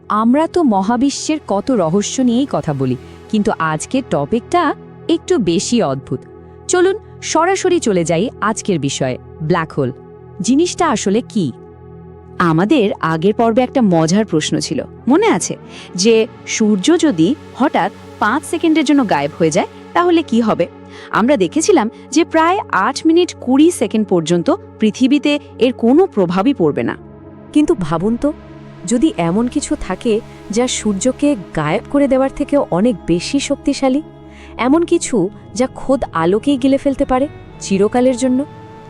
আমরা তো মহাবিশ্বের কত রহস্য নিয়েই কথা বলি, কিন্তু আজকের টপিকটা একটু বেশি অদ্ভুত। চলুন সরাসরি চলে যাই আজকের বিষয়ে, ব্ল্যাক হোল জিনিসটা আসলে কি। আমাদের আগের পর্বে একটা মজার প্রশ্ন ছিল, মনে আছে? যে সূর্য যদি হঠাৎ 5 সেকেন্ডের জন্য গায়েব হয়ে যায় তাহলে কি হবে? আমরা দেখেছিলাম যে প্রায় 8 মিনিট 20 সেকেন্ড পর্যন্ত পৃথিবীতে এর কোনো প্রভাবই পড়বে না। কিন্তু ভাবুন তো, যদি এমন কিছু থাকে যা সূর্যকে গায়েব করে দেওয়ার থেকেও অনেক বেশি শক্তিশালী, এমন কিছু যা খোদ আলোকেই গিলে ফেলতে পারে চিরকালের জন্য,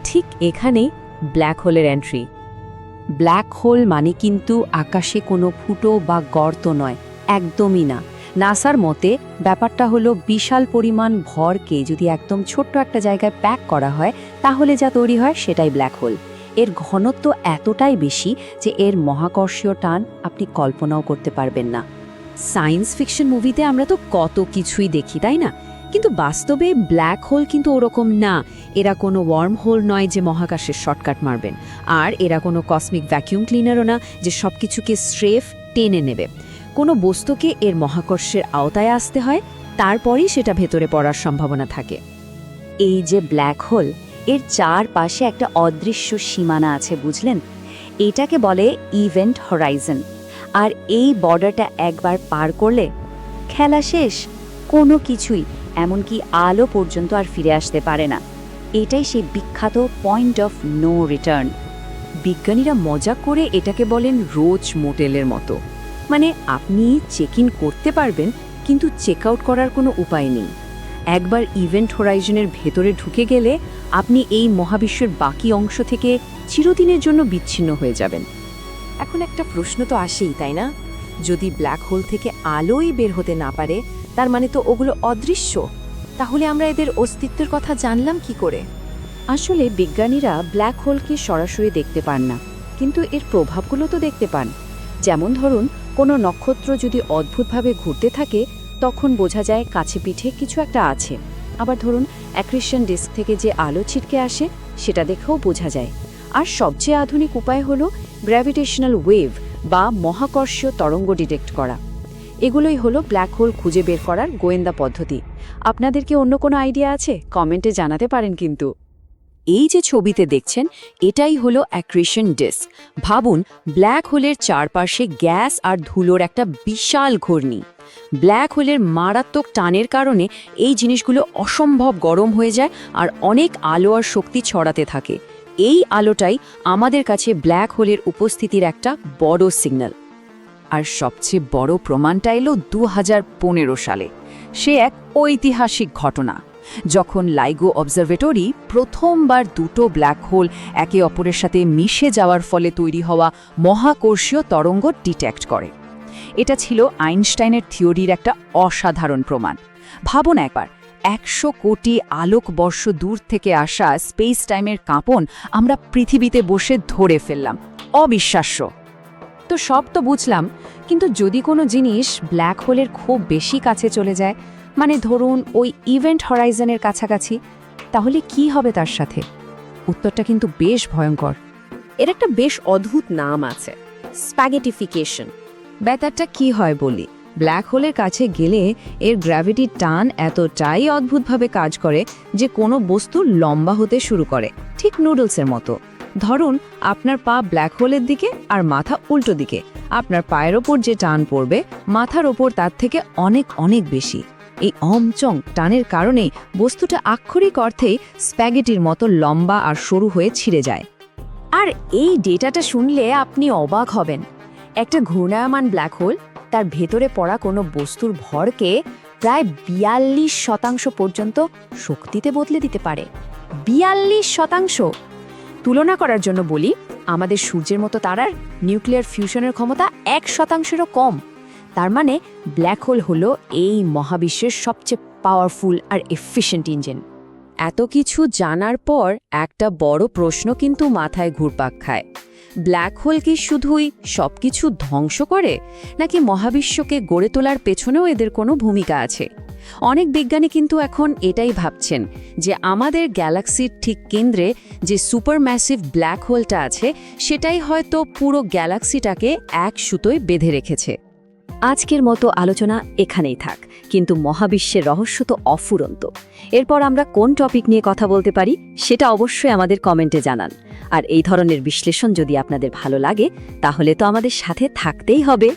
ঠিক এখানেই ব্ল্যাক হোলের এন্ট্রি। ব্ল্যাক হোল মানে কিন্তু আকাশে কোনো ফুটো বা গর্ত নয়, একদমই না। নাসার মতে ব্যাপারটা হলো বিশাল পরিমাণ ভরকে যদি একদম ছোট্ট একটা জায়গায় প্যাক করা হয় তাহলে যা তৈরি হয় সেটাই ব্ল্যাক হোল। এর ঘনত্ব এতটাই বেশি যে এর মহাকর্ষীয় টান আপনি কল্পনাও করতে পারবেন না। সায়েন্স ফিকশন মুভিতে আমরা তো কত কিছুই দেখি, তাই না? কিন্তু বাস্তবে ব্ল্যাক হোল কিন্তু ওরকম না। এরা কোনো ওয়ার্ম হোল নয় যে মহাকাশের শর্টকাট মারবেন, আর এরা কোনো কসমিক ভ্যাকিউম ক্লিনারও না যে সব কিছুকে স্রেফ টেনে নেবে। কোনো বস্তুকে এর মহাকর্ষের আওতায় আসতে হয়, তারপরই সেটা ভেতরে পড়ার সম্ভাবনা থাকে। এই যে ব্ল্যাক হোল, এর চারপাশে একটা অদৃশ্য সীমানা আছে, বুঝলেন? এটাকে বলে ইভেন্ট হরাইজন। আর এই বর্ডারটা একবার পার করলে খেলা শেষ। কোনো কিছুই, এমনকি আলো পর্যন্ত আর ফিরে আসতে পারে না। এটাই সেই বিখ্যাত পয়েন্ট অফ নো রিটার্ন। বিজ্ঞানীরা মজা করে এটাকে বলেন রোজ মোটেলের মতো। মানে আপনি চেক ইন করতে পারবেন, কিন্তু চেক আউট করার কোনো উপায় নেই। একবার ইভেন্ট হোরাইজনের ভেতরে ঢুকে গেলে আপনি এই মহাবিশ্বের বাকি অংশ থেকে চিরদিনের জন্য বিচ্ছিন্ন হয়ে যাবেন। এখন একটা প্রশ্ন তো আসেই, তাই না? যদি ব্ল্যাক হোল থেকে আলোই বের হতে না পারে, তার মানে তো ওগুলো অদৃশ্য। তাহলে আমরা এদের অস্তিত্বের কথা জানলাম কি করে? আসলে বিজ্ঞানীরা ব্ল্যাক হোলকে সরাসরি দেখতে পান না, কিন্তু এর প্রভাবগুলো তো দেখতে পান। যেমন ধরুন, কোনো নক্ষত্র যদি অদ্ভুতভাবে ঘুরতে থাকে তখন বোঝা যায় কাছে পিঠে কিছু একটা আছে। আবার ধরুন, অ্যাক্রিশন ডিস্ক থেকে যে আলো ছিটকে আসে সেটা দেখেও বোঝা যায়। আর সবচেয়ে আধুনিক উপায় হলো গ্র্যাভিটেশনাল ওয়েভ বা মহাকর্ষীয় তরঙ্গ ডিটেক্ট করা। এগুলোই হলো ব্ল্যাক হোল খুঁজে বের করার গোয়েন্দা পদ্ধতি। আপনাদের কি অন্য কোনো আইডিয়া আছে? কমেন্টে জানাতে পারেন কিন্তু। এই যে ছবিতে দেখছেন, এটাই হলো অ্যাক্রিশন ডিস্ক। ভাবুন, ব্ল্যাক হোলের চারপাশে গ্যাস আর ধুলোর একটা বিশাল ঘূর্ণি। ব্ল্যাক হোলের মারাত্মক টানের কারণে এই জিনিসগুলো অসম্ভব গরম হয়ে যায় আর অনেক আলো আর শক্তি ছড়াতে থাকে। এই আলোটাই আমাদের কাছে ব্ল্যাক হোলের উপস্থিতির একটা বড় সিগন্যাল। আর সবচেয়ে বড় প্রমাণটা এলো 2015 সালে। সে এক ঐতিহাসিক ঘটনা, যখন লাইগো অবজারভেটরি প্রথমবার দুটো ব্ল্যাক হোল একে অপরের সাথে মিশে যাওয়ার ফলে তৈরি হওয়া মহাকর্ষীয় তরঙ্গ ডিটেক্ট করে। এটা ছিল আইনস্টাইনের থিওরির একটা অসাধারণ প্রমাণ। ভাবুন একবার, 100 কোটি আলোকবর্ষ দূর থেকে আসা স্পেস টাইমের কাঁপন আমরা পৃথিবীতে বসে ধরে ফেললাম। অবিশ্বাস্য। তো সব তো বুঝলাম, কিন্তু যদি কোনো জিনিস ব্ল্যাক হোলের খুব বেশি কাছে চলে যায়, মানে ধরুন ওই ইভেন্ট হরাইজনের কাছাকাছি, তাহলে কি হবে তার সাথে? উত্তরটা কিন্তু বেশ ভয়ঙ্কর। এর একটা বেশ অদ্ভুত নাম আছে, স্প্যাগেটিফিকেশন। ব্যাপারটা কি হয় বলি। ব্ল্যাক হোলের কাছে গেলে এর গ্র্যাভিটির টান এতটাই অদ্ভুতভাবে কাজ করে যে কোনো বস্তু লম্বা হতে শুরু করে, ঠিক নুডলসের মতো। ধরুন আপনার পা ব্ল্যাক হোলের দিকে আর মাথা উল্টো দিকে, আপনার পায়ের ওপর যে টান পড়বে মাথার ওপর তার থেকে অনেক অনেক বেশি। এই অমচং টানের কারণেই বস্তুটা আক্ষরিক অর্থেই স্প্যাগেটির মতো লম্বা আর সরু হয়ে ছিঁড়ে যায়। আর এই ডেটাটা শুনলে আপনি অবাক হবেন। একটা ঘূর্ণায়মান ব্ল্যাক হোল তার ভেতরে পড়া কোনো বস্তুর ভরকে প্রায় 42% পর্যন্ত শক্তিতে বদলে দিতে পারে। 42%! তুলনা করার জন্য বলি, আমাদের সূর্যের মতো তারার নিউক্লিয়ার ফিউশনের ক্ষমতা 1%-এরও কম। তার মানে ব্ল্যাক হোল হলো এই মহাবিশ্বের সবচেয়ে পাওয়ারফুল আর এফিশিয়েন্ট ইঞ্জিন। এত কিছু জানার পর একটা বড় প্রশ্ন কিন্তু মাথায় ঘুরপাক খায়। ব্ল্যাক হোল কি শুধুই সবকিছু ধ্বংস করে, নাকি মহাবিশ্বকে গড়ে তোলার পেছনেও এদের কোনো ভূমিকা আছে? অনেক বিজ্ঞানী কিন্তু এখন এটাই ভাবছেন যে আমাদের গ্যালাক্সির ঠিক কেন্দ্রে যে সুপারম্যাসিভ ব্ল্যাক হোলটা আছে সেটাই হয়তো পুরো গ্যালাক্সিটাকে এক সুতোয় বেঁধে রেখেছে। আজকের মতো আলোচনা এখানেই থাক, কিন্তু মহাবিশ্বের রহস্য তো অফুরন্ত। এরপর আমরা কোন টপিক নিয়ে কথা বলতে পারি সেটা অবশ্যই আমাদের কমেন্টে জানান। আর এই ধরনের বিশ্লেষণ যদি আপনাদের ভালো লাগে তাহলে তো আমাদের সাথে থাকতেই হবে।